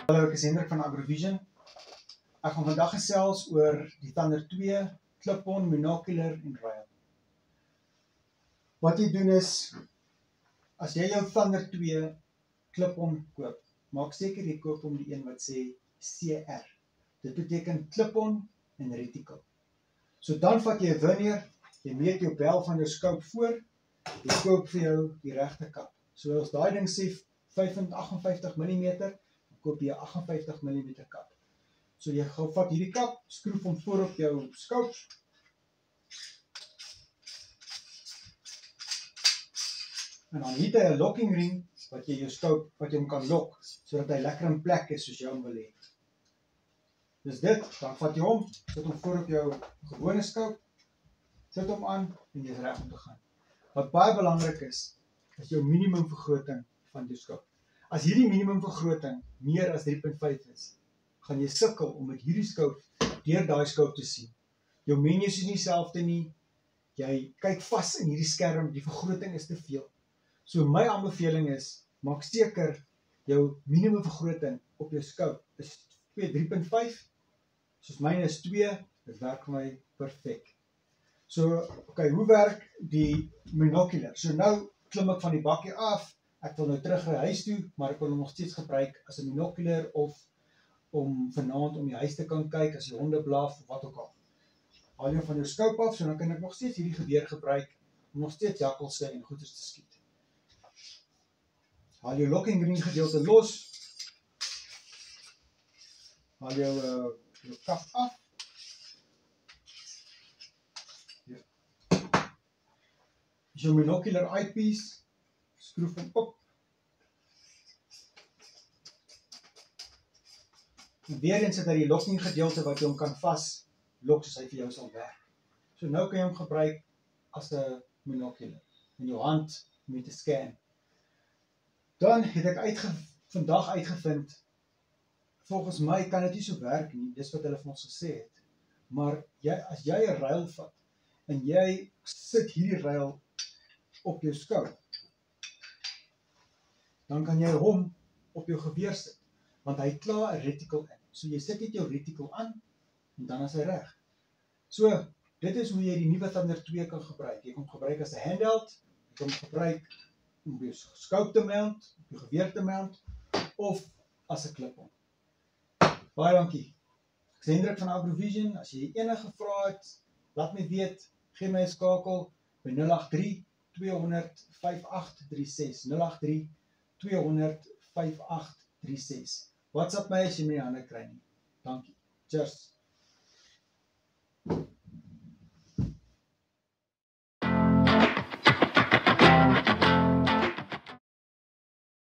Hallo, ek is Hendrik van Agrovision. Ek gaan vandag gesels oor die Thunder 2, Clip-on, Monocular en Rail. Wat jy doen is, as jy jou Thunder 2 Clip-on koop, maak seker jy koop om die een wat sê CR. Dit beteken Clip-on en Reticle. So dan vat jy 'n vernier, jy meet jou bel van jou scope voor, jy koop vir jou die regte kap. So as daai ding sê 58 mm, koop jy 58 mm kap. So jy gaan vat hierdie kap, skroef hom voor op jou scope. En dan het hy 'n locking ring wat jy jou scope, wat jy hom kan lok, sodat hy lekker in plek is soos jy hom wil hê. Dis dit, dan vat jy hom, sit hom voor op jou gewone scope, sit hom aan en jy is reg om te gaan. Wat baie belangrik is jou minimum vergroting van jou scope. As hierdie minimum vergroting meer as 3.5 is, gaan jy sukkel om met hierdie scope deur daai scope te sien. Jou menus is nie dieselfde nie. Jy kyk vas in hierdie skerm, die vergroting is te veel. So my aanbeveling is, maak seker jou minimum vergroting op jou scope is 3.5. Soos myne is 2, dit werk vir my perfek. So, okay, hoe werk die monocular? So nou klim ek van die bakkie af. Ek wil nou terug na huis toe, maar ek wil hom nog steeds gebruik as 'n monocular of om vanaand om die huis te kan kyk as die honde blaf of wat ook al. Haal jou van jou scope af, so dan kan ek nog steeds hierdie geweer gebruik om nog steeds jakkalse en goeders te skiet. Haal jou locking ring gedeelte los. Haal jou kap af. Ja. Is jou monocular eyepiece, skroef hom op. En weer eens het hy die locking gedeelte wat jy hom kan vas lok soos hy vir jou sal werk. So nou kan jy hom gebruik as 'n monocular in jou hand om te scan. Dan het ek vandag uitgevind, volgens my kan dit nie so werk nie, dis wat hulle vir ons gesê het. Maar as jy 'n rail vat en jy sit hierdie rail op jou scope, dan kan jy hom op jou geweer sit, want hy klaar 'n reticle in. So jy sit net jou reticle aan en dan is hy reg. So dit is hoe jy die nuwe Thunder 2 kan gebruik. Jy kan hom gebruik as 'n handheld, jy kan hom gebruik om op jou scope te mount, op jou geweer te mount, of as 'n Clip-on. Baie dankie. Ek is Hendrik van Agrovision. As jy enige vrae het, laat my weet, gee my 'n skakel by 083 200 5836 083 200 5836. WhatsApp my as jy my hande kry nie. Dankie. Cheers.